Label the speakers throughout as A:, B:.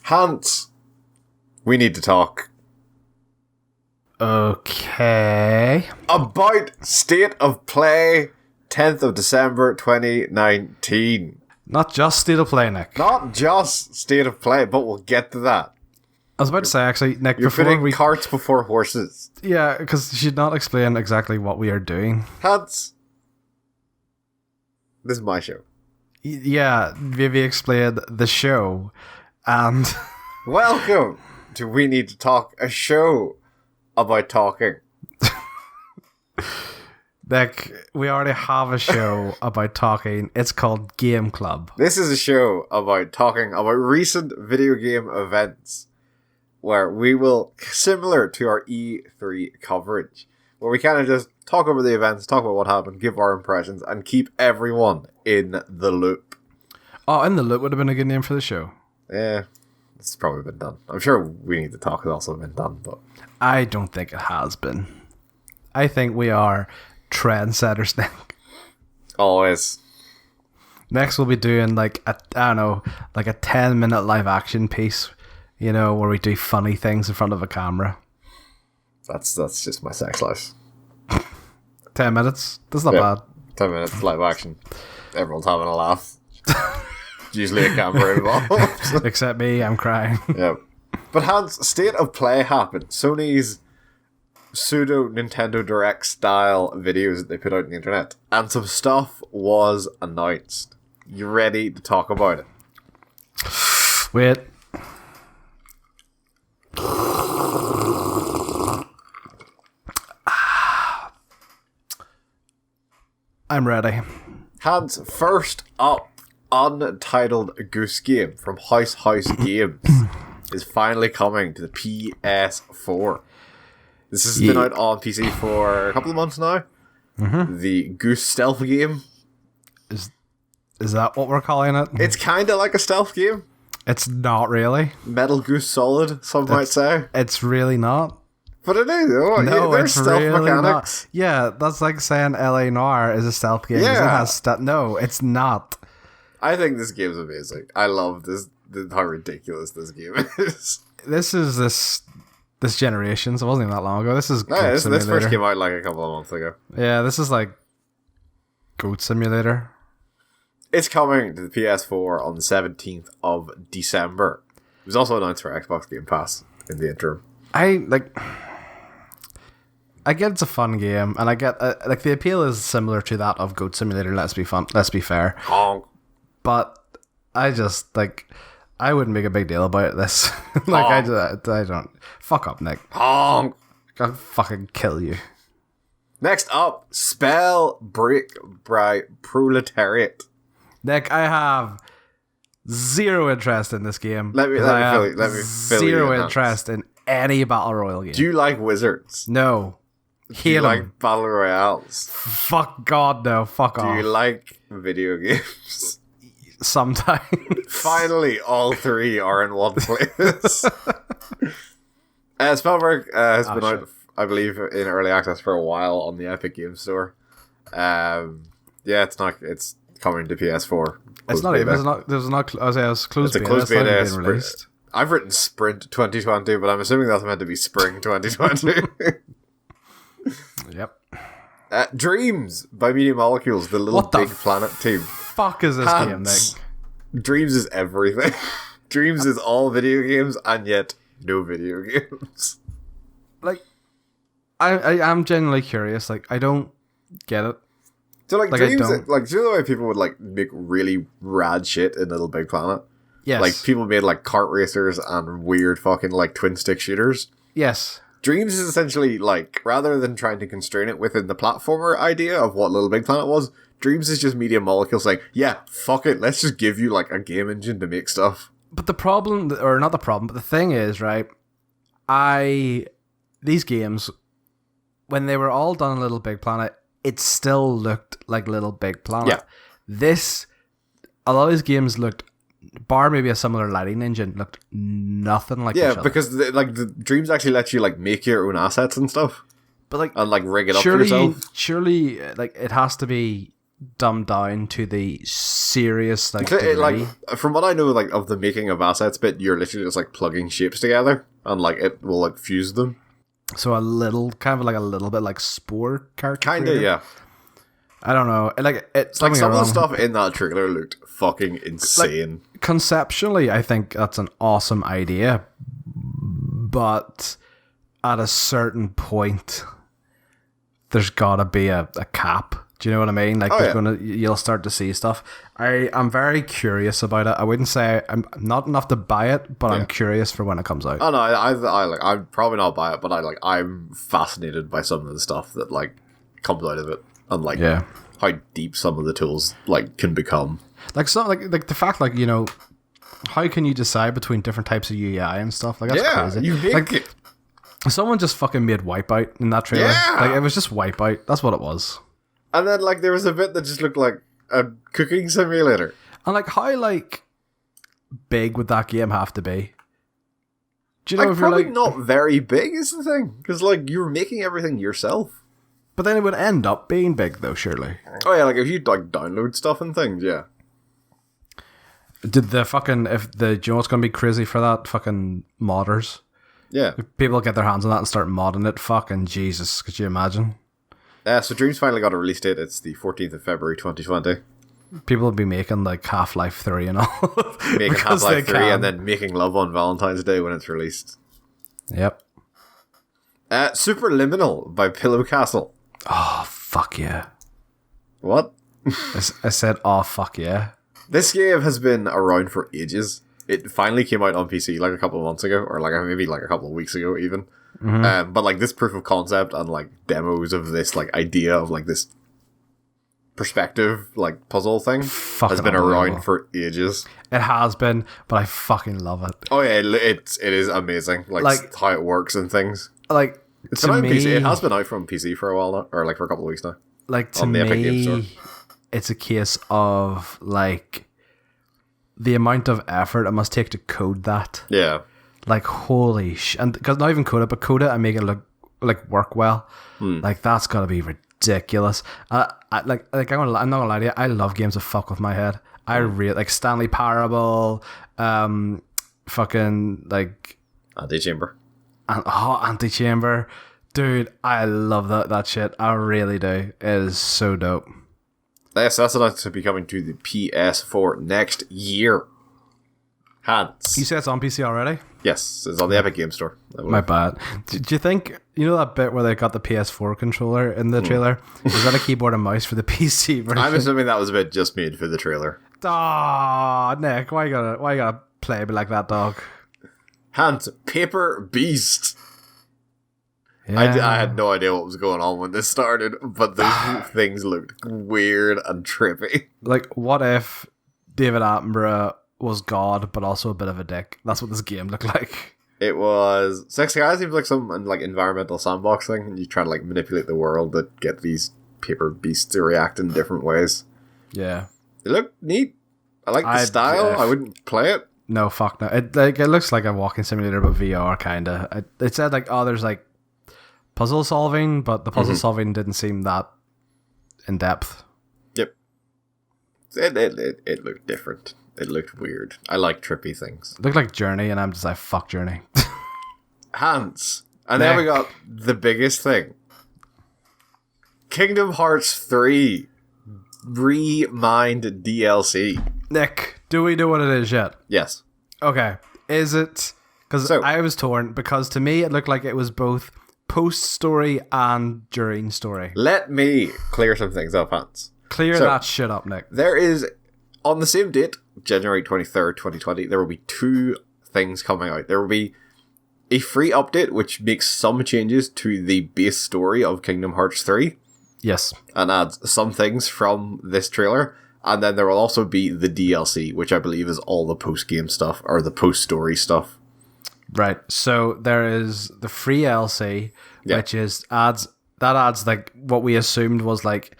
A: Hans, we need to talk.
B: Okay.
A: About State of Play, 10th of December 2019.
B: Not just State of Play, Nick.
A: Not just State of Play, but we'll get to that.
B: I was about to say, actually, Nick,
A: You're
B: before
A: putting carts before horses.
B: Yeah, because you should not explain exactly what we are doing.
A: Hans, this is my show.
B: Yeah, maybe explain the show. And
A: welcome to We Need to Talk, a show about talking.
B: Nick, we already have a show about talking. It's called Game Club.
A: This is a show about talking about recent video game events, where we will, similar to our E3 coverage, where we kind of just talk over the events, talk about what happened, give our impressions, and keep everyone in the loop.
B: Oh, In the Loop would have been a good name for the show.
A: Yeah, it's probably been done. I'm sure We Need to Talk has also been done, but
B: I don't think it has been. I think we are trendsetters, Nick.
A: Always.
B: Next we'll be doing like a 10-minute live action piece, where we do funny things in front of a camera.
A: That's just my sex life.
B: 10 minutes? That's not bad.
A: 10 minutes live action. Everyone's having a laugh. Usually a camera involved.
B: Except me, I'm crying.
A: Yep. But Hans, State of Play happened. Sony's pseudo Nintendo Direct style videos that they put out on the internet, and some stuff was announced. You ready to talk about it?
B: Wait. I'm ready.
A: Hans, first up, Untitled Goose Game from House Games is finally coming to the PS4. This has been out on PC for a couple of months now. Mm-hmm. The Goose stealth game.
B: Is that what we're calling it?
A: It's kind of like a stealth game.
B: It's not really.
A: Metal Goose Solid, some might say.
B: It's really not.
A: But it is. Oh,
B: no,
A: there's
B: it's
A: stealth
B: really
A: mechanics.
B: Not. Yeah, that's like saying LA Noire is a stealth game.
A: Yeah.
B: It has no, it's not.
A: I think this game's amazing. I love this. How ridiculous this game is.
B: This is this generation, so it wasn't even that long ago. This is
A: this first came out like a couple of months ago.
B: Yeah, this is like Goat Simulator.
A: It's coming to the PS4 on the 17th of December. It was also announced for Xbox Game Pass in the interim.
B: I get it's a fun game, and I get the appeal is similar to that of Goat Simulator. Let's be fair.
A: Honk.
B: But I just I wouldn't make a big deal about this. I don't. Fuck up, Nick.
A: Honk.
B: I'll fucking kill you.
A: Next up, Spell Break by Proletariat.
B: Nick, I have zero interest in this game.
A: Let me fill you
B: zero
A: in,
B: interest in any battle royale game.
A: Do you like wizards?
B: No.
A: Do you like battle royales?
B: Fuck God, no. Fuck off.
A: Do you like video games?
B: Sometimes.
A: Finally, all three are in one place. Spellbreak has been out, I believe, in early access for a while on the Epic Games Store. It's coming to PS4.
B: It's not even. There's not. I was closed beta.
A: It's a closed beta.
B: It's been released.
A: I've written Sprint 2020, but I'm assuming that's meant to be Spring 2020.
B: Yep.
A: Dreams by Media Molecules, the Little Big Planet team.
B: Fuck is this game, Nick?
A: Dreams is everything. Dreams is all video games, and yet no video games.
B: I'm genuinely curious. I don't get it.
A: So Dreams, do you know the way people would make really rad shit in Little Big Planet?
B: Yes.
A: People made kart racers and weird fucking twin stick shooters.
B: Yes.
A: Dreams is essentially rather than trying to constrain it within the platformer idea of what Little Big Planet was, Dreams is just Media Molecules saying, yeah, fuck it, let's just give you a game engine to make stuff.
B: But the problem, or not the problem, but the thing is, right, these games, when they were all done in Little Big Planet, it still looked like Little Big Planet. Yeah. A lot of these games looked, bar maybe a similar lighting engine, looked nothing like each other.
A: Yeah, because the Dreams actually let you make your own assets and stuff.
B: But
A: and rig it up for yourself.
B: Surely it has to be dumbed down to the serious like
A: like from what I know like of the making of assets bit, you're literally just like plugging shapes together and like it will like fuse them.
B: So a little bit like Spore character.
A: Kinda, yeah.
B: I don't know. Like it's
A: like some of the stuff in that trailer looked fucking insane.
B: Like, conceptually, I think that's an awesome idea, but at a certain point, there's gotta be a cap. Do you know what I mean? Like, you'll start to see stuff. I'm very curious about it. I wouldn't say I'm not enough to buy it, but I'm curious for when it comes out.
A: Oh no, I'm probably not buy it, but I'm fascinated by some of the stuff that like comes out of it, and like how deep some of the tools like can become. Like
B: the fact, like, you know, how can you decide between different types of UI and stuff? Like, that's crazy.
A: You make it.
B: Someone just fucking made Wipeout in that trailer.
A: Yeah.
B: Like, it was just Wipeout. That's what it was.
A: And then like there was a bit that just looked like a cooking simulator.
B: And like, how like big would that game have to be? Do you know,
A: like,
B: if you're
A: probably
B: like
A: not very big is the thing, because like you're making everything yourself.
B: But then it would end up being big though, surely.
A: Oh yeah, like if you like download stuff and things, yeah.
B: Did the fucking do you know what's gonna be crazy for that? Fucking modders.
A: Yeah.
B: If people get their hands on that and start modding it, fucking Jesus, could you imagine?
A: So Dreams finally got a release date. It's the 14th of February 2020.
B: People will be making like Half-Life 3 and all.
A: Making Half-Life 3 and then making love on Valentine's Day when it's released.
B: Yep.
A: Superliminal by Pillow Castle.
B: Oh, fuck yeah.
A: What?
B: I said, oh, fuck yeah.
A: This game has been around for ages. It finally came out on PC like a couple of months ago, or like maybe like a couple of weeks ago even. Mm-hmm. But like this proof of concept and like demos of this like idea of like this perspective like puzzle thing has been around for ages.
B: It has been, but I fucking love it.
A: Oh yeah, it is amazing. Like how it works and things.
B: Like
A: it's been out on PC. It has been out from PC for a while now, or like for a couple of weeks now.
B: Like to me, it's a case of like the amount of effort it must take to code that.
A: Yeah.
B: Like holy shit, and because not even code it, but code it and make it look like work well. Like that's gotta be ridiculous. I'm not gonna lie to you. I love games that fuck with my head. I really like Stanley Parable, fucking like
A: Antechamber.
B: Antechamber, dude. I love that shit. I really do. It is so dope.
A: Yes, that's announced to be coming to the PS4 next year. Hans.
B: You say it's on PC already?
A: Yes, it's on the Epic Game Store.
B: My bad. Do you think, you know that bit where they got the PS4 controller in the trailer? Is that a keyboard and mouse for the PC version?
A: I'm assuming that was a bit just made for the trailer.
B: Ah, Nick, why you gotta play me like that, dog?
A: Hans, Paper Beast. Yeah. I had no idea what was going on when this started, but those things looked weird and trippy.
B: Like, what if David Attenborough was God, but also a bit of a dick? That's what this game looked like.
A: It was Sexy Guys seems like some like environmental sandbox thing, and you try to like manipulate the world to get these paper beasts to react in different ways.
B: Yeah,
A: it looked neat. I like the style. I wouldn't play it.
B: No, fuck no. It looks like a walking simulator, but VR kinda. It said like, oh, there's like puzzle solving, but the puzzle solving didn't seem that in depth.
A: Yep. It looked different. It looked weird. I like trippy things.
B: It looked like Journey, and I'm just like, fuck Journey.
A: Hans. And then we got the biggest thing. Kingdom Hearts 3 Remind DLC.
B: Nick, do we know what it is yet?
A: Yes.
B: Okay. Is it... Because I was torn, because to me it looked like it was both post-story and during story.
A: Let me clear some things up, Hans.
B: Clear that shit up, Nick.
A: There is... On the same date, January 23rd, 2020, there will be two things coming out. There will be a free update, which makes some changes to the base story of Kingdom Hearts 3.
B: Yes.
A: And adds some things from this trailer. And then there will also be the DLC, which I believe is all the post-game stuff, or the post-story stuff.
B: Right. So there is the free DLC, which adds like what we assumed was like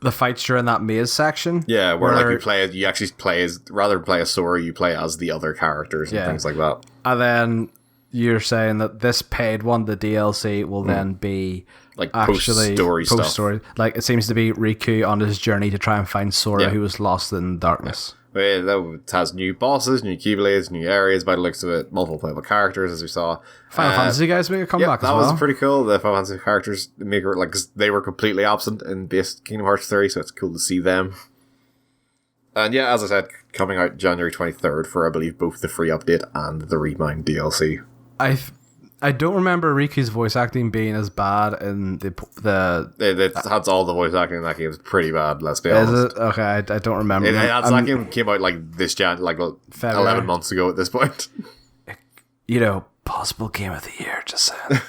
B: the fights during that maze section.
A: Yeah, where like you actually play as, rather than play as Sora, you play as the other characters and things like that.
B: And then you're saying that this paid one, the DLC, will then be
A: like
B: actually
A: post-story stuff.
B: Like, it seems to be Riku on his journey to try and find Sora, who was lost in darkness.
A: Yeah. It has new bosses, new keyblades, new areas by the looks of it, multiple playable characters, as we saw.
B: Final Fantasy guys make a comeback as well.
A: That was pretty cool. The Final Fantasy characters make it, like, 'cause they were completely absent in base Kingdom Hearts 3, so it's cool to see them. And yeah, as I said, coming out January 23rd for, I believe, both the free update and the Remind DLC.
B: I don't remember Riku's voice acting being as bad in
A: It has all the voice acting in that game is pretty bad, let's be honest.
B: Is it? Okay, I don't remember.
A: That game came out like this February. 11 months ago at this point.
B: You know, possible game of the year, just saying.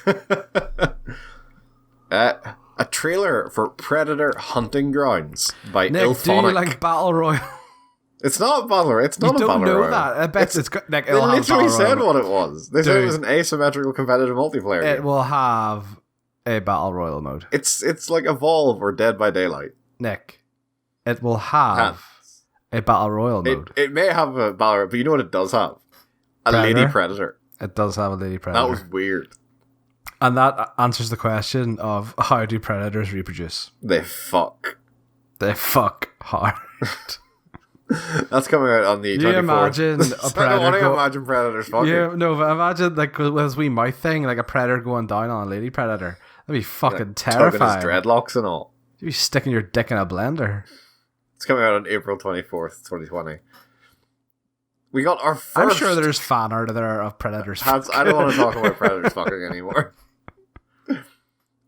A: A trailer for Predator Hunting Grounds by
B: Nick,
A: Ilphonic.
B: do you like Battle Royale?
A: It's not a battle royale. It's not a battle royale.
B: You don't know that. I bet it's like
A: they literally said what it was. They said it was an asymmetrical competitive multiplayer game.
B: It will have a battle royale mode.
A: It's like Evolve or Dead by Daylight.
B: Nick, it will have a battle royale mode.
A: It may have a battle royale, but you know what it does have? A lady predator.
B: It does have a lady predator.
A: That was weird.
B: And that answers the question of how do predators reproduce?
A: They fuck.
B: They fuck hard.
A: That's coming out on the 24th.
B: You imagine a predator?
A: I don't want to imagine predators fucking.
B: Yeah, no, but imagine like with his wee mouth thing, like a predator going down on a lady predator. That'd be fucking terrifying.
A: Tugging his dreadlocks and all.
B: You'd be sticking your dick in a blender.
A: It's coming out on April 24th, 2020. We got our first...
B: I'm sure there's fan art there of predators.
A: I don't want to talk about predators fucking anymore.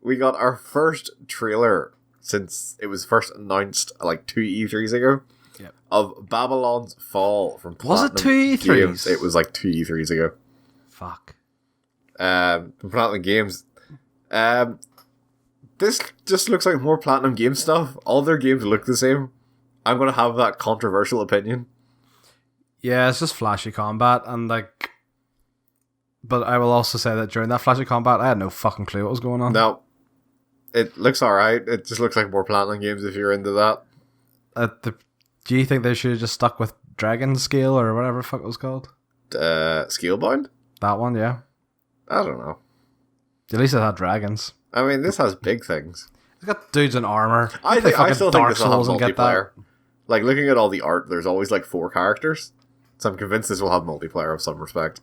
A: We got our first trailer since it was first announced like 2 E3s ago.
B: Yep.
A: Of Babylon's Fall from Platinum.
B: Was it 2 E3s?
A: Games. It was like 2 E3s ago.
B: Fuck.
A: From Platinum Games. This just looks like more Platinum Games stuff. All their games look the same. I'm going to have that controversial opinion.
B: Yeah, it's just flashy combat and like... But I will also say that during that flashy combat, I had no fucking clue what was going on.
A: No. It looks alright. It just looks like more Platinum Games if you're into that.
B: Do you think they should have just stuck with Dragon Scale or whatever the fuck it was called?
A: Scalebound?
B: That one, yeah.
A: I don't know.
B: At least it had dragons.
A: I mean, this has big things.
B: It's got dudes in armor.
A: I still think this will have multiplayer. Like, looking at all the art, there's always like 4 characters. So I'm convinced this will have multiplayer of some respect.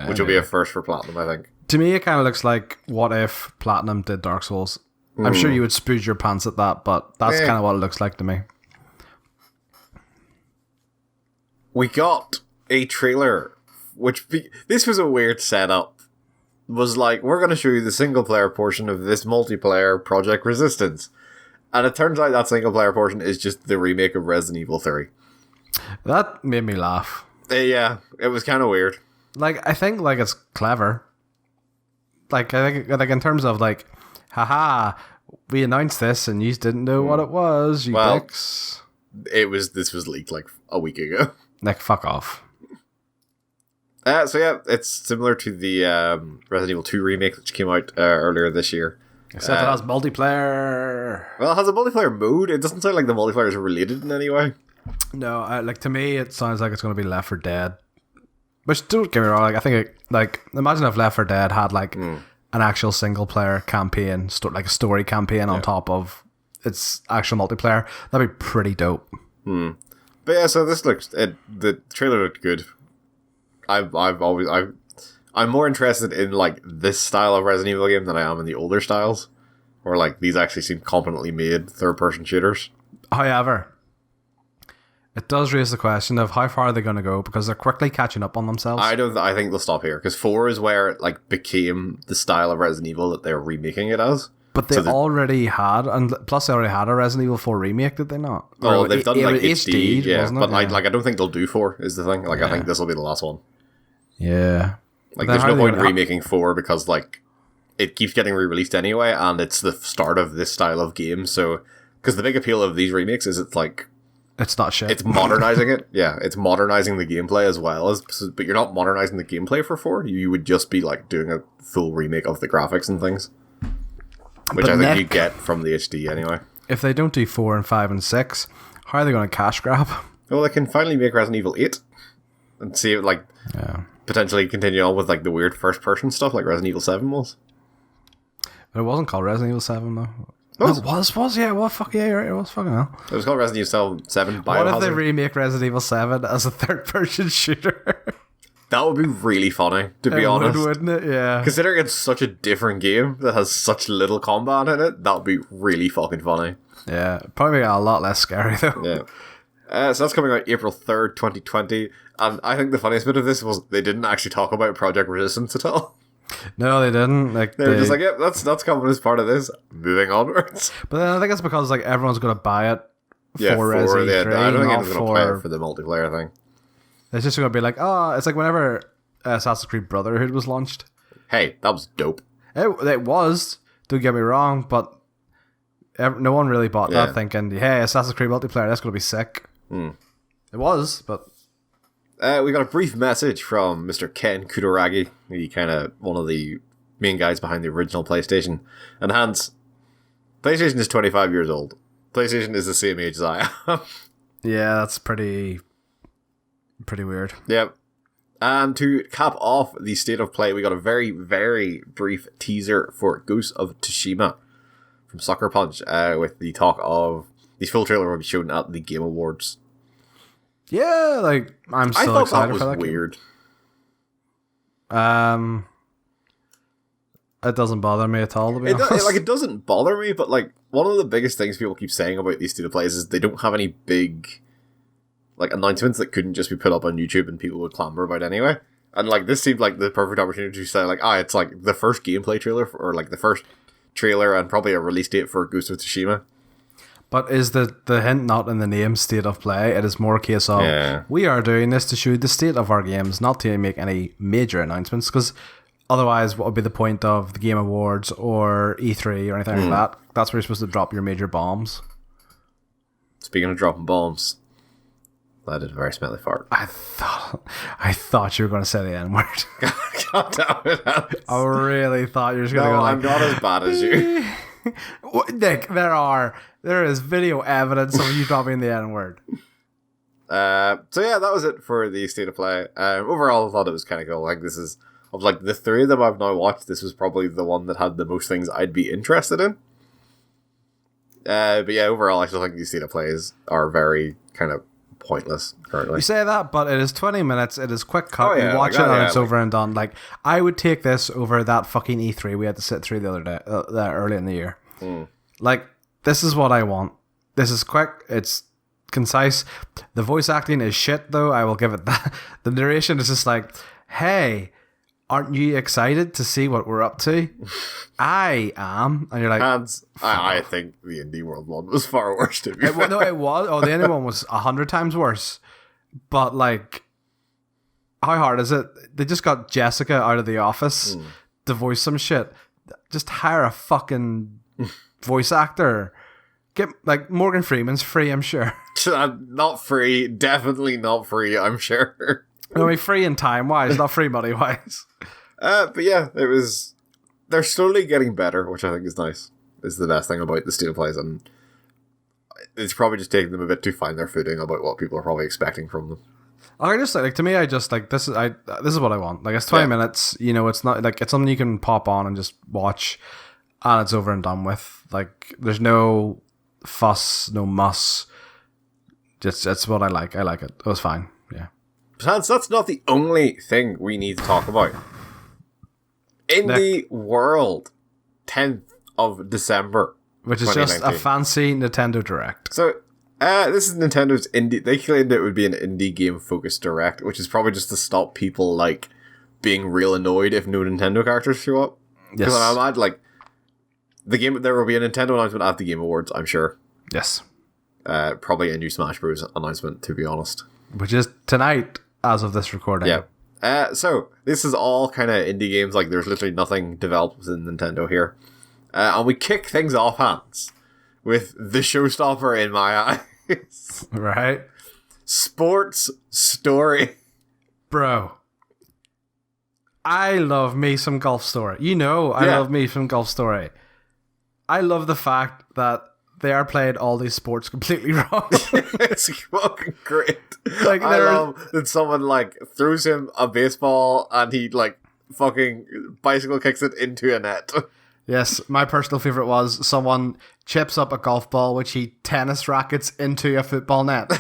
A: Which will be a first for Platinum, I think.
B: To me, it kind of looks like what if Platinum did Dark Souls. I'm sure you would spooge your pants at that, but that's kind of what it looks like to me.
A: We got a trailer, this was a weird setup. It was like, we're going to show you the single-player portion of this multiplayer Project Resistance. And it turns out that single-player portion is just the remake of Resident Evil 3.
B: That made me laugh.
A: Yeah, it was kind of weird.
B: Like, I think, like, it's clever. Like, I think, like, in terms of, like, haha, we announced this and you didn't know what it was, you dicks.
A: This was leaked, like, a week ago.
B: Like, fuck off.
A: So yeah, it's similar to the Resident Evil 2 remake which came out earlier this year.
B: Except it has multiplayer.
A: Well, it has a multiplayer mode. It doesn't sound like the multiplayer is related in any way.
B: No, like, to me, it sounds like it's going to be Left 4 Dead. Which, don't get me wrong, like, I think, imagine if Left 4 Dead had, like, an actual single-player campaign, like a story campaign on top of its actual multiplayer. That'd be pretty dope.
A: But yeah, so this the trailer looked good. I'm more interested in, like, this style of Resident Evil game than I am in the older styles. Where, like, these actually seem competently made third-person shooters.
B: However, it does raise the question of how far are they going to go, because they're quickly catching up on themselves.
A: I think they'll stop here, because 4 is where it, like, became the style of Resident Evil that they're remaking it as.
B: But they already had, and plus they already had a Resident Evil 4 remake, did they not?
A: Oh, they've done like HD, yeah.
B: Wasn't it?
A: But like, I don't think they'll do 4 is the thing. Like, I think this will be the last one.
B: Yeah.
A: Like, there's no point in remaking 4 because, like, it keeps getting re-released anyway, and it's the start of this style of game. So, because the big appeal of these remakes is it's like,
B: it's not shit.
A: It's modernizing it. Yeah, it's modernizing the gameplay as well as, but you're not modernizing the gameplay for 4. You would just be like doing a full remake of the graphics and things. Which I think you get from the HD anyway.
B: If they don't do 4 and 5 and 6, how are they going to cash grab?
A: Well, they can finally make Resident Evil 8 and see it, like, potentially continue on with like the weird first person stuff like Resident Evil 7 was.
B: It wasn't called Resident Evil 7 though.
A: Was?
B: It was, yeah, well, fuck yeah, you're right, it was fucking hell.
A: It was called Resident Evil 7 Biohazard.
B: What if they remake Resident Evil 7 as a third-person shooter?
A: That would be really funny, to be honest.
B: Wouldn't it? Yeah.
A: Considering it's such a different game that has such little combat in it, that would be really fucking funny.
B: Yeah, probably a lot less scary though.
A: Yeah. So that's coming out April 3rd, 2020. And I think the funniest bit of this was they didn't actually talk about Project Resistance at all.
B: No, they didn't. Like
A: they were just like, "Yep, that's coming as part of this." Moving onwards.
B: But then I think it's because like everyone's going to buy it
A: for
B: Resident 3.
A: I don't think anyone's going to play it for the multiplayer thing.
B: It's just going to be like, oh, it's like whenever Assassin's Creed Brotherhood was launched.
A: Hey, that was dope.
B: It was. Don't get me wrong, but no one really bought that thinking, hey, Assassin's Creed multiplayer, that's going to be sick. It was, but...
A: we got a brief message from Mr. Ken Kutaragi, one of the main guys behind the original PlayStation. And Hans, PlayStation is 25 years old. PlayStation is the same age as I am.
B: Yeah, that's pretty weird.
A: Yep. And to cap off the state of play, we got a very, very brief teaser for Ghost of Tsushima from Sucker Punch, with the talk of the full trailer will be shown at the Game Awards.
B: Yeah, like I'm still excited for that.
A: Weird.
B: It doesn't bother me at all, to be honest.
A: It doesn't bother me, but like one of the biggest things people keep saying about these state of plays is they don't have any big like announcements that couldn't just be put up on YouTube and people would clamor about anyway. And like this seemed like the perfect opportunity to say like, it's like the first gameplay trailer or like the first trailer and probably a release date for Ghost of Tsushima.
B: But is the hint not in the name state of play? It is more a case of we are doing this to show the state of our games, not to make any major announcements, because otherwise what would be the point of the Game Awards or E3 or anything like that? That's where you're supposed to drop your major bombs.
A: Speaking of dropping bombs, that is a very smelly fart.
B: I thought you were going to say the N-word.
A: God damn it.
B: I really thought you were just going to go like...
A: I'm not as bad as you.
B: Nick, there is video evidence of you dropping the N-word.
A: So yeah, that was it for the state of play. Overall, I thought it was kind of cool. Like this is, of like the three of them I've now watched, this was probably the one that had the most things I'd be interested in. But yeah, overall, I still think these state of plays are very kind of pointless currently.
B: You say that, but it is 20 minutes. It is quick cut. You watch it and it's over and done. Like I would take this over that fucking E3 we had to sit through the other day, early in the year. Like this is what I want. This is quick. It's concise. The voice acting is shit, though. I will give it that. The narration is just like, "Hey, aren't you excited to see what we're up to?" I am, and you're like,
A: Hans, I think the Indie World one was far worse to me.
B: No, it was. Oh, the Indie one was 100 times worse. But like, how hard is it? They just got Jessica out of the office to voice some shit. Just hire a fucking voice actor. Get like Morgan Freeman's free, I'm sure.
A: Not free, definitely not free, I'm sure.
B: I mean, free in time wise, not free money wise.
A: But yeah, it was. They're slowly getting better, which I think is nice. Is the best thing about the state of plays, and it's probably just taking them a bit to find their footing about what people are probably expecting from them.
B: I just like, to me, I just like this is what I want. Like it's 20 minutes, you know, it's not like it's something you can pop on and just watch, and it's over and done with. Like there's no fuss, no muss. Just it's what I like. I like it. It was fine. Yeah.
A: But Hans, that's not the only thing we need to talk about. Indie World, 10th of December,
B: which is just a fancy Nintendo Direct.
A: So, this is Nintendo's indie. They claimed it would be an indie game focused Direct, which is probably just to stop people like being real annoyed if no Nintendo characters show up. Because I'm mad, like there will be a Nintendo announcement at the Game Awards, I'm sure.
B: Yes.
A: Probably a new Smash Bros. Announcement, to be honest.
B: Which is tonight, as of this recording.
A: Yeah. So, this is all kind of indie games, like there's literally nothing developed within Nintendo here. And we kick things off, Hans, with the showstopper in my eyes.
B: Right?
A: Sports Story.
B: Bro. I love me some Golf Story. You know I love me some Golf Story. I love the fact that they are playing all these sports completely wrong.
A: It's fucking great. Like, I love that someone like throws him a baseball and he like fucking bicycle kicks it into a net.
B: Yes, my personal favorite was someone chips up a golf ball, which he tennis rackets into a football net.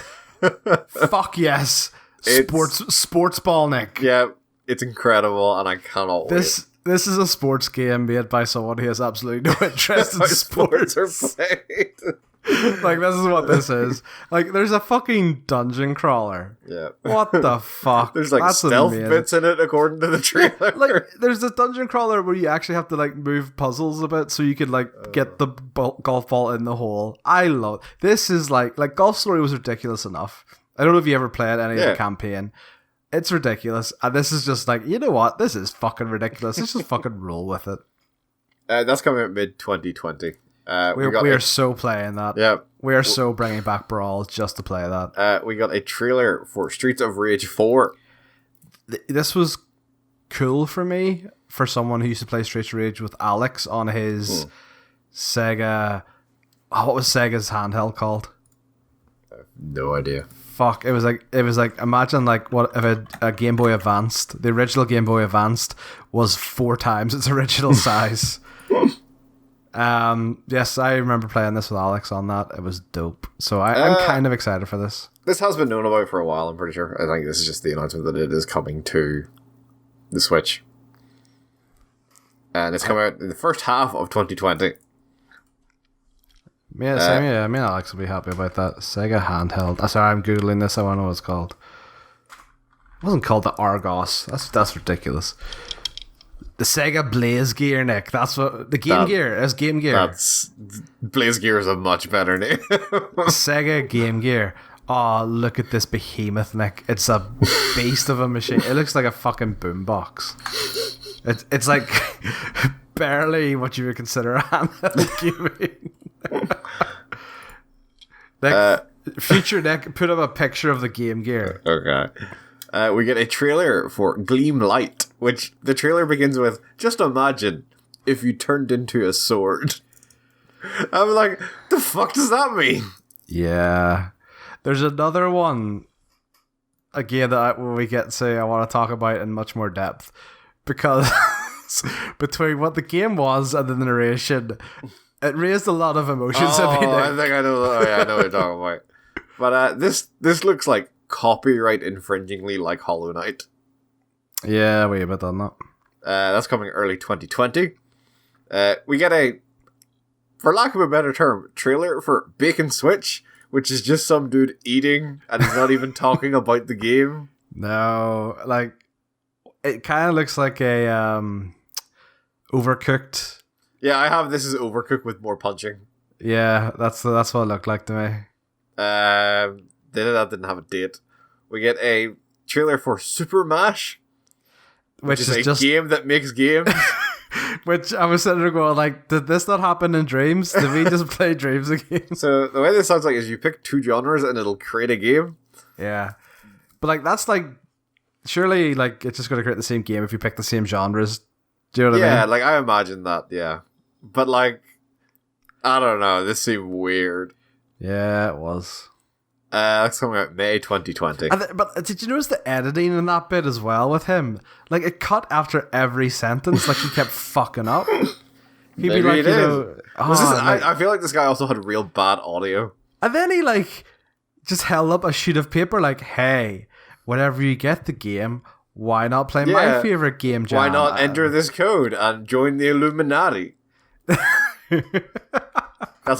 B: Fuck yes. Sports ball, Nick.
A: Yeah, it's incredible, and I cannot wait.
B: This is a sports game made by someone who has absolutely no interest in sports.
A: Are played.
B: Like, this is what this is. Like, there's a fucking dungeon crawler.
A: Yeah.
B: What the fuck?
A: There's like
B: That's
A: stealth
B: amazing.
A: bits in it, according to the trailer.
B: Like, there's a dungeon crawler where you actually have to like move puzzles a bit so you could like get the golf ball in the hole. I love this. Is like Golf Story was ridiculous enough. I don't know if you ever played any of the campaign. It's ridiculous, and this is just like, you know what? This is fucking ridiculous. Let's just fucking roll with it.
A: That's coming out mid-2020.
B: We are so playing that.
A: Yeah,
B: we are so bringing back Brawl just to play that.
A: We got a trailer for Streets of Rage 4.
B: This was cool for me, for someone who used to play Streets of Rage with Alex on his Sega. Oh, what was Sega's handheld called?
A: No idea.
B: Fuck, it was like imagine like what if a Game Boy Advanced, the original Game Boy Advanced was 4 times its original size. Yes, I remember playing this with Alex on that. It was dope. So I'm kind of excited for this.
A: This has been known about for a while, I'm pretty sure. I think this is just the announcement that it is coming to the Switch. And it's coming out in the first half of 2020.
B: Yeah, me and Alex will be happy about that. Sega handheld. Sorry, I'm Googling this. I want to know what it's called. It wasn't called the Argos. That's ridiculous. The Sega Blaze Gear, Nick. That's what the Game Gear is. Game Gear.
A: Blaze Gear is a much better name.
B: Sega Game Gear. Oh, look at this behemoth, Nick. It's a beast of a machine. It looks like a fucking boombox. It's like barely what you would consider a handheld gaming. Future Nick, put up a picture of the Game Gear.
A: Okay. We get a trailer for Gleam Light, which the trailer begins with, just imagine if you turned into a sword. I'm like, the fuck does that mean?
B: Yeah. There's another one, again, that we get to, I want to talk about in much more depth, because between what the game was and the narration, it raised a lot of emotions.
A: I think I know. I know what you're talking about. But this looks like copyright infringingly like Hollow Knight.
B: Yeah, we a bit on that.
A: That's coming early 2020. We get a, for lack of a better term, trailer for Bacon Switch, which is just some dude eating and he's not even talking about the game.
B: No, like it kind of looks like a Overcooked.
A: Yeah, I have this as Overcooked with more punching.
B: Yeah, that's what it looked like to me.
A: That didn't have a date. We get a trailer for Super Mash, which is a just game that makes games.
B: Which I was sitting there going, like, did this not happen in Dreams? Did we just play Dreams again?
A: So the way this sounds like is you pick 2 genres and it'll create a game.
B: Yeah, but like that's like surely like it's just going to create the same game if you pick the same genres. Do you know what I mean?
A: Yeah, like I imagine that. Yeah, but like I don't know. This seemed weird.
B: Yeah, it was.
A: That's coming out May 2020.
B: But did you notice the editing in that bit as well with him? Like, it cut after every sentence, like he kept fucking up. He'd
A: Maybe
B: be like,
A: it is. I feel like this guy also had real bad audio.
B: And then he, like, just held up a sheet of paper, like, hey, whenever you get the game, why not play my favorite game jam?
A: Why not enter this code and join the Illuminati? That's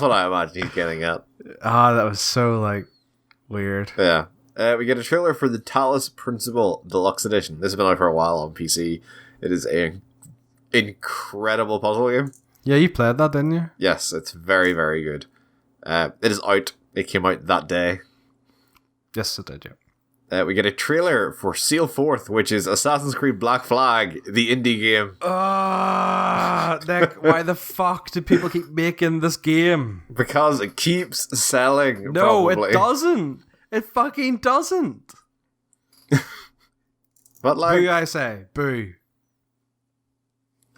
A: what I imagine he's getting at.
B: That was so, like, weird.
A: Yeah. We get a trailer for the Talos Principle Deluxe Edition. This has been out for a while on PC. It is an incredible puzzle game.
B: Yeah, you played that, didn't you?
A: Yes, it's very, very good. It is out. It came out that day.
B: Yes, it did, yeah.
A: We get a trailer for Seal Forth, which is Assassin's Creed Black Flag, the indie game.
B: Nick, why the fuck do people keep making this game?
A: Because it keeps selling.
B: No,
A: probably.
B: It doesn't. It fucking doesn't.
A: But like,
B: boo, I say, boo.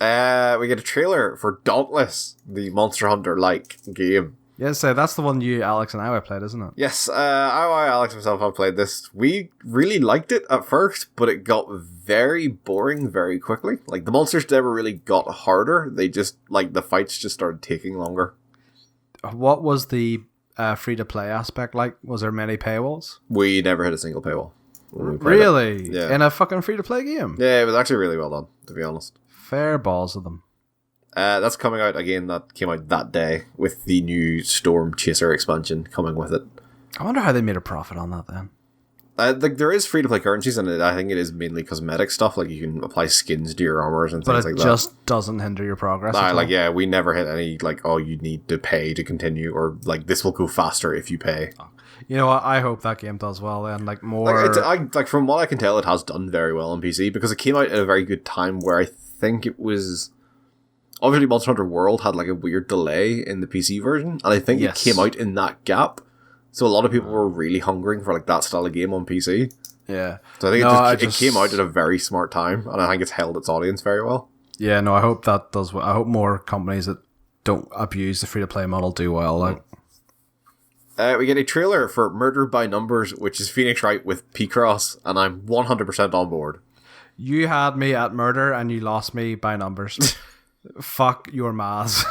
A: We get a trailer for Dauntless, the Monster Hunter-like game.
B: Yeah, so that's the one you, Alex, and I played, isn't it?
A: Yes, Alex himself have played this. We really liked it at first, but it got very boring very quickly. Like, the monsters never really got harder. They just, like, the fights just started taking longer.
B: What was the free-to-play aspect like? Was there many paywalls?
A: We never hit a single paywall.
B: Really?
A: Yeah.
B: In a fucking free-to-play game?
A: Yeah, it was actually really well done, to be honest.
B: Fair balls of them.
A: That's coming out again. That came out that day with the new Storm Chaser expansion coming with it.
B: I wonder how they made a profit on that then.
A: Like there is free to play currencies, and I think it is mainly cosmetic stuff. Like you can apply skins to your armors and things like that.
B: But it just doesn't hinder your progress.
A: We never hit any like, oh, you need to pay to continue, or like this will go faster if you pay.
B: You know what? I hope that game does well then. Like more.
A: Like from what I can tell, it has done very well on PC because it came out at a very good time where I think it was. Obviously, Monster Hunter World had like a weird delay in the PC version, and I think it came out in that gap. So a lot of people were really hungering for like that style of game on PC.
B: Yeah.
A: So I think it came out at a very smart time, and I think it's held its audience very well.
B: Yeah, no, I hope that does well. I hope more companies that don't abuse the free-to-play model do well. Like.
A: We get a trailer for Murder by Numbers, which is Phoenix Wright with P-Cross, and I'm 100% on board.
B: You had me at murder, and you lost me by numbers. Fuck your maths.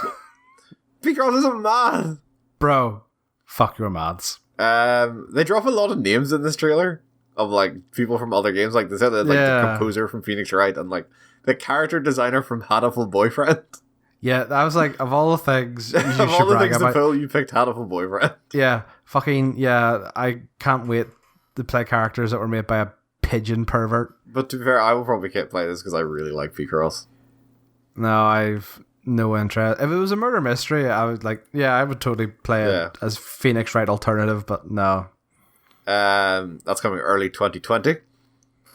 A: P-Cross isn't math!
B: Bro, fuck your maths.
A: They drop a lot of names in this trailer of like people from other games. Like they said that the composer from Phoenix Wright and like the character designer from Hatoful Boyfriend.
B: Yeah, that was like of all the things you
A: of all
B: should
A: the
B: brag
A: things
B: about.
A: to pull, you picked Hatoful Boyfriend.
B: Yeah, fucking yeah. I can't wait to play characters that were made by a pigeon pervert.
A: But to be fair, I will probably can't play this because I really like P-Cross.
B: No, I've no interest. If it was a murder mystery, I would I would totally play it as Phoenix Wright alternative, but no.
A: That's coming early 2020.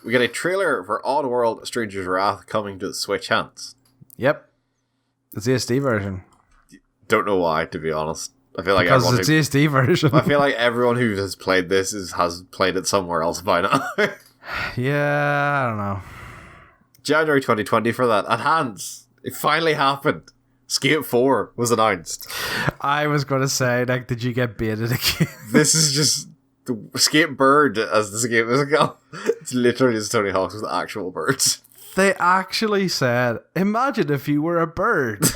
A: We get a trailer for Oddworld Stranger's Wrath coming to the Switch hands.
B: Yep. It's the SD version.
A: Don't know why, to be honest. I feel like
B: because it's the SD version.
A: I feel like everyone who has played this has played it somewhere else by now.
B: Yeah, I don't know.
A: January 2020 for that. And Hans, it finally happened. Skate 4 was announced.
B: I was going to say, like, did you get baited again?
A: This is just the Skate Bird, as this game is called. It's literally just Tony Hawk's with actual birds.
B: They actually said, imagine if you were a bird.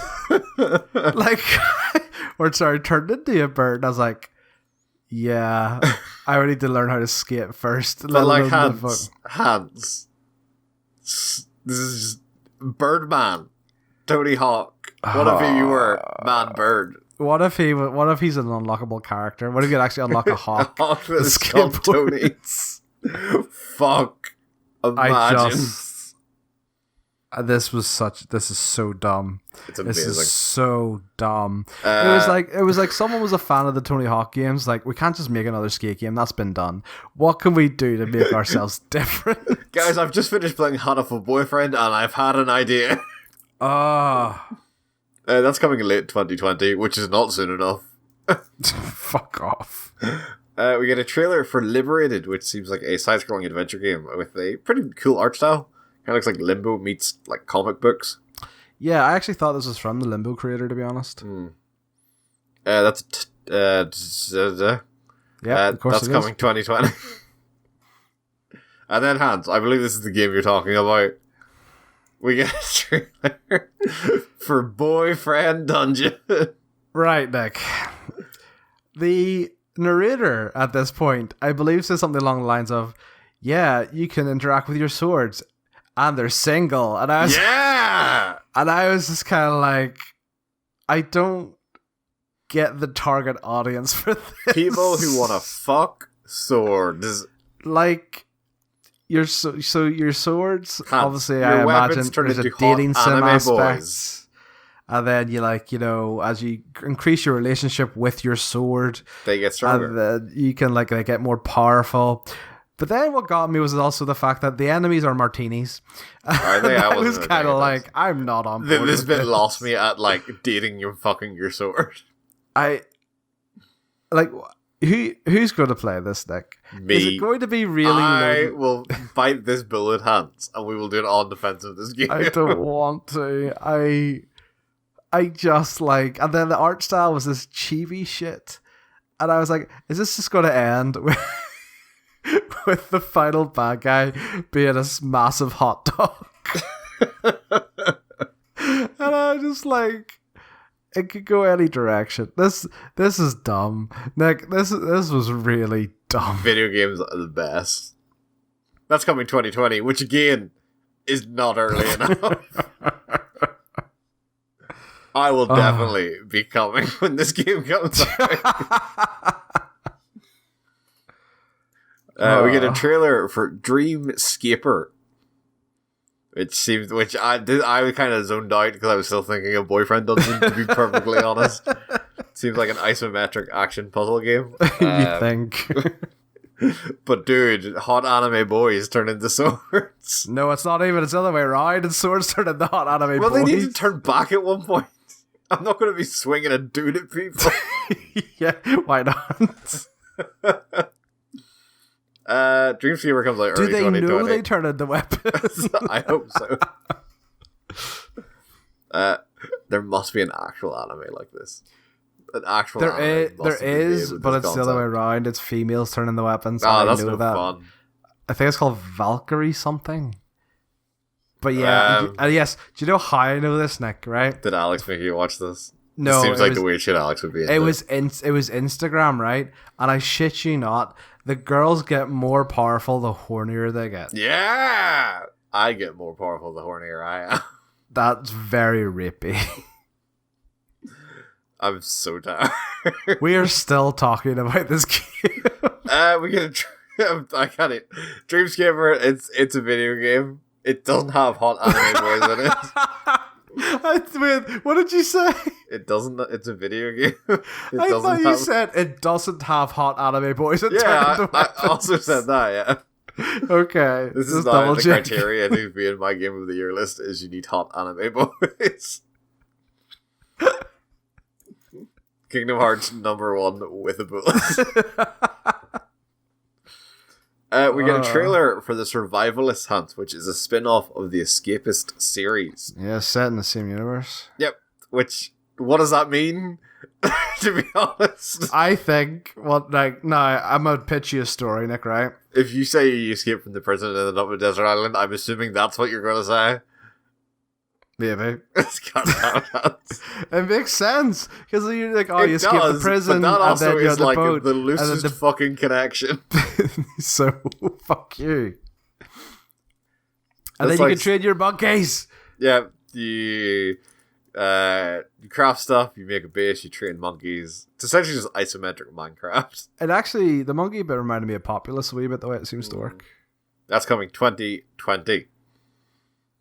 B: Like, turned into a bird. And I was like, yeah, I would need to learn how to skate first.
A: But like, Hans, this is just Birdman, Tony Hawk. What if you were Man Bird?
B: What if he's an unlockable character? What if you could actually unlock a hawk?
A: A hawk that is called Tony. Fuck. Imagine.
B: This is so dumb.
A: It's amazing.
B: This is so dumb. It was like someone was a fan of the Tony Hawk games. Like, we can't just make another skate game. That's been done. What can we do to make ourselves different?
A: Guys, I've just finished playing Hatoful Boyfriend, and I've had an idea. That's coming in late 2020, which is not soon enough.
B: Fuck off.
A: We get a trailer for Liberated, which seems like a side-scrolling adventure game with a pretty cool art style. Kind of looks like Limbo meets like comic books.
B: Yeah, I actually thought this was from the Limbo creator, to be honest.
A: That's
B: of course
A: that's coming 2020. And then Hans, I believe this is the game you're talking about. We get a trailer for Boyfriend Dungeon.
B: Right, Nick. The narrator at this point, I believe, says something along the lines of, yeah, you can interact with your swords. And they're single. And I was just kind of like, I don't get the target audience for this.
A: People who want to fuck swords.
B: Like, your swords, obviously,
A: your
B: I imagine
A: there's
B: a dating sim aspect.
A: Boys.
B: And then you as you increase your relationship with your sword,
A: they get stronger.
B: And then you can they get more powerful. But then what got me was also the fact that the enemies are martinis.
A: Are they?
B: I was kind of like, I'm not on board.
A: This bit lost me at dating you fucking your sword.
B: Who's going to play this, Nick?
A: Me.
B: Is it going to be really?
A: I will bite this bullet, Hans, and we will do an on defense of this game.
B: I don't want to. I just like, and then the art style was this chibi shit, and I was like, is this just going to end with, with the final bad guy being a massive hot dog? And I just like, it could go any direction. This is dumb, Nick. This was really dumb.
A: Video games are the best. That's coming 2020, which again is not early enough. I will definitely be coming when this game comes out. We get a trailer for Dreamscaper. Which I kind of zoned out because I was still thinking of Boyfriend Dungeon, to be perfectly honest. Seems like an isometric action puzzle game.
B: You think?
A: But dude, hot anime boys turn into swords.
B: No, it's not even. It's the other way around. And swords turn into hot anime boys.
A: Well, they need to turn back at one point. I'm not going to be swinging a dude at people.
B: Yeah, why not?
A: Dreamscaper comes out early 2020.
B: Do they know they turn into weapons?
A: I hope so. There must be an actual anime like this. An actual anime.
B: There is, but it's the other way around. It's females turning the weapons.
A: That's no fun.
B: I think it's called Valkyrie something. But yeah, yes. Do you know how I know this, Nick? Right?
A: Did Alex make you watch this?
B: No,
A: it seems like the way shit Alex would be.
B: It was Instagram, right? And I shit you not, the girls get more powerful the hornier they get.
A: Yeah, I get more powerful the hornier I am. That's
B: very rapey.
A: I'm so tired.
B: We are still talking about this game.
A: We get I can't. Dreamscaper. It's a video game. It doesn't have hot anime boys in it.
B: Wait, what did you say?
A: It doesn't. It's a video game.
B: I thought you said it doesn't have hot anime boys.
A: Yeah, I also said that. Yeah.
B: Okay.
A: This is not the criteria to be in my game of the year list. Is you need hot anime boys. Kingdom Hearts #1 with a bullet. We get a trailer for the Survivalist Hunt, which is a spin-off of the Escapist series.
B: Yeah, set in the same universe.
A: Yep. What does that mean? To be honest,
B: I think I'm gonna pitch you a story, Nick. Right?
A: If you say you escaped from the prison and ended up in a desert island, I'm assuming that's what you're going to say.
B: Maybe.
A: It
B: makes sense because you're like, you escaped the prison,
A: but that also
B: and then
A: is
B: the
A: like
B: boat,
A: the loosest fucking connection.
B: So fuck you. And then you can trade your monkeys.
A: Yeah, you craft stuff, you make a base, you train monkeys. It's essentially just isometric Minecraft.
B: And actually, the monkey bit reminded me of Populous a wee bit, the way it seems to work.
A: That's coming 2020.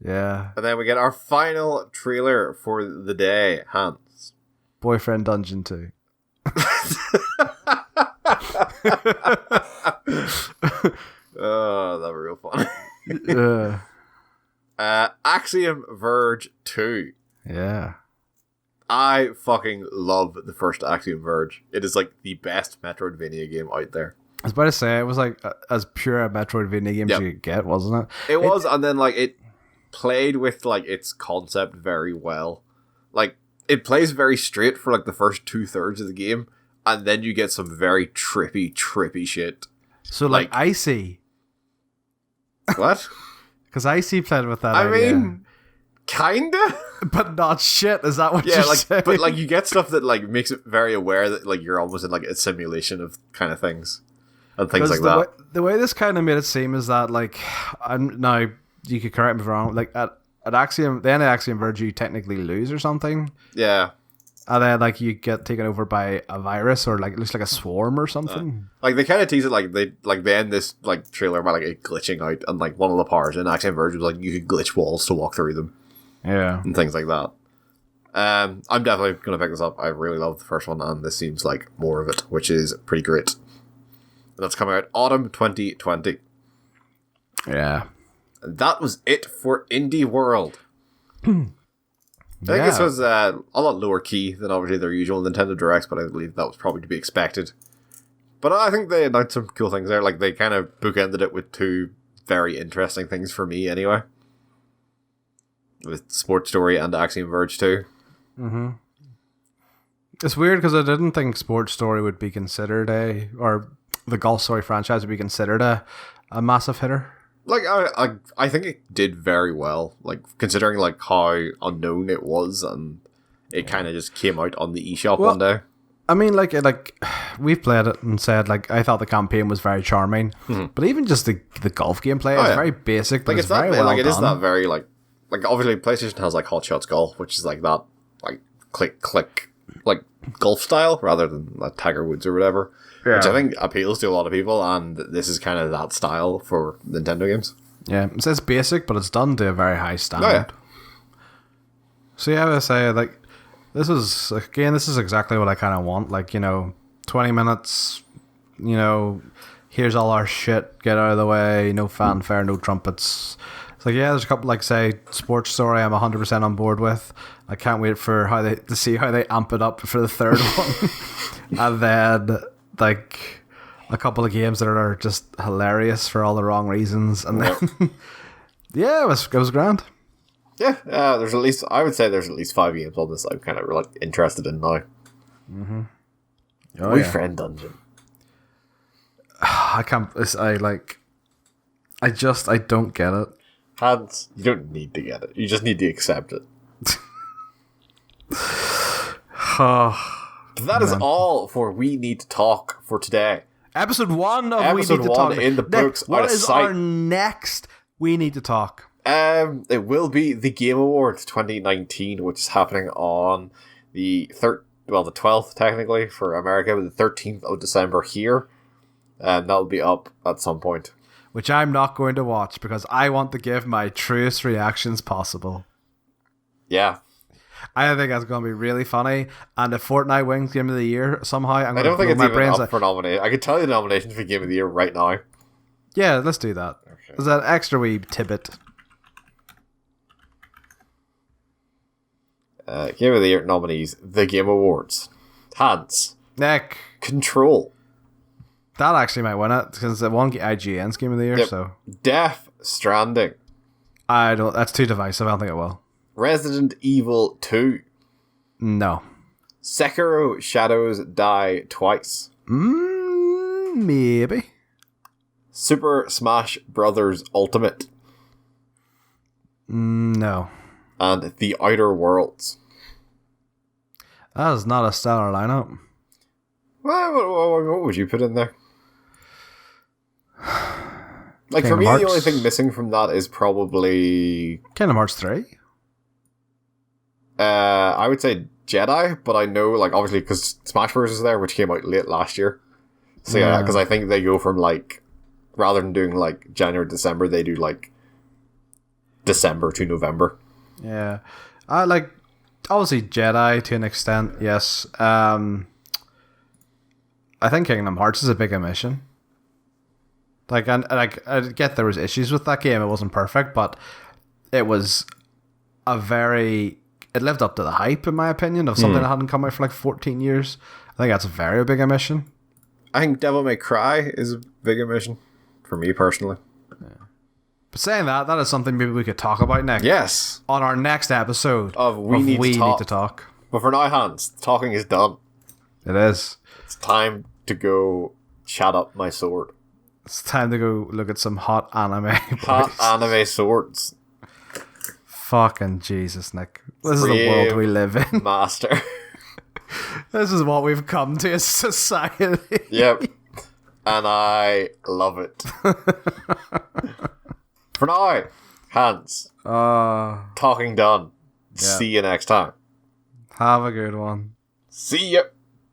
B: Yeah.
A: And then we get our final trailer for the day, Hans.
B: Boyfriend Dungeon 2.
A: Oh, that was real fun. Axiom Verge 2.
B: Yeah.
A: I fucking love the first Axiom Verge. It is like the best Metroidvania game out there.
B: I was about to say, it was like as pure a Metroidvania game as you could get, wasn't it?
A: It was, and then like it played with like its concept very well. Like it plays very straight for like the first 2/3 of the game, and then you get some very trippy shit.
B: So like Icy.
A: What?
B: Because Icy played with that.
A: I mean, kinda,
B: but not shit. Is that what you're saying?
A: But like you get stuff that like makes it very aware that like you're almost in like a simulation of kind of things and things like that.
B: The way this kind of made it seem is that like, now you could correct me if I'm wrong. Like at Axiom, the end of Axiom Verge, you technically lose or something.
A: Yeah.
B: And then like you get taken over by a virus or like it looks like a swarm or something.
A: Like they kind of tease it like they end this like trailer by like it glitching out, and like one of the powers in Axiom Verge was like you could glitch walls to walk through them.
B: Yeah.
A: And things like that. I'm definitely gonna pick this up. I really love the first one, and this seems like more of it, which is pretty great. And that's coming out autumn 2020.
B: Yeah.
A: And that was it for Indie World. I think this was a lot lower key than obviously their usual Nintendo Directs, but I believe that was probably to be expected. But I think they announced some cool things there. Like, they kind of bookended it with two very interesting things for me, anyway. With Sports Story and Axiom Verge 2.
B: It's weird because I didn't think Sports Story would be considered or the Golf Story franchise would be considered a massive hitter.
A: Like, I think it did very well, like, considering, like, how unknown it was, and it kind of just came out on the eShop one day.
B: I mean, like we've played it and said, like, I thought the campaign was very charming, but even just the golf gameplay is very basic, but it's very well done.
A: It is that very, like, obviously PlayStation has, like, Hot Shots Golf, which is, like, that, like, click, like, golf style, rather than, like, Tiger Woods or whatever. Yeah. Which I think appeals to a lot of people, and this is kind of that style for Nintendo games.
B: Yeah, it says basic, but it's done to a very high standard. Oh, yeah. So yeah, I would say, like, this is exactly what I kind of want. Like, 20 minutes, here's all our shit, get out of the way, no fanfare, no trumpets. It's like, yeah, there's a couple, like, say, Sports Story I'm 100% on board with. I can't wait for to see how they amp it up for the third one. And then, like, a couple of games that are just hilarious for all the wrong reasons, and then yeah, it was grand.
A: Yeah, there's at least 5 games on this I'm kind of like interested in now. Friend Dungeon.
B: I don't get it.
A: Hans, you don't need to get it. You just need to accept it. But that is all for We Need to Talk for today.
B: Episode 1 of We Need to Talk.
A: In the books.
B: What is our next We Need to Talk?
A: It will be the Game Awards 2019, which is happening on the 12th technically for America, but the 13th of December here. And that'll be up at some point.
B: Which I'm not going to watch because I want to give my truest reactions possible.
A: Yeah.
B: I think that's going to be really funny. And if Fortnite wins Game of the Year, somehow I'm going to
A: I don't think it's even up for nomination. I can tell you the nominations for Game of the Year right now.
B: Yeah, let's do that. Okay. Is that extra wee tidbit?
A: Game of the Year nominees, the Game Awards. Hans.
B: Nick.
A: Control.
B: That actually might win it because it won IGN's Game of the Year. Yep. So
A: Death Stranding.
B: That's too divisive. I don't think it will.
A: Resident Evil 2.
B: No.
A: Sekiro Shadows Die Twice.
B: Maybe.
A: Super Smash Brothers Ultimate.
B: No.
A: And The Outer Worlds.
B: That is not a stellar lineup.
A: Well, what would you put in there? Like,
B: Kingdom
A: for me,
B: Hearts.
A: the only thing missing from that is probably
B: Kingdom Hearts 3.
A: I would say Jedi, but I know, like, obviously, because Smash Bros. Is there, which came out late last year. So, yeah, because I think they go from, like, rather than doing, like, January, December, they do, like, December to November.
B: Yeah. I like, obviously, Jedi to an extent, yes. I think Kingdom Hearts is a big omission. Like, and I get there was issues with that game. It wasn't perfect, but it was it lived up to the hype, in my opinion, of something that hadn't come out for like 14 years. I think that's a very big omission.
A: I think Devil May Cry is a big omission, for me personally.
B: Yeah. But saying that is something maybe we could talk about next.
A: Yes.
B: On our next episode
A: of We Need to Talk. But for now, Hans, talking is done.
B: It is.
A: It's time to go chat up my sword.
B: It's time to go look at some hot anime.
A: Hot anime swords.
B: Fucking Jesus, Nick. This is the world we live in.
A: Master.
B: This is what we've come to as society.
A: Yep. And I love it. For now, Hans. Talking done. Yeah. See you next time.
B: Have a good one.
A: See ya.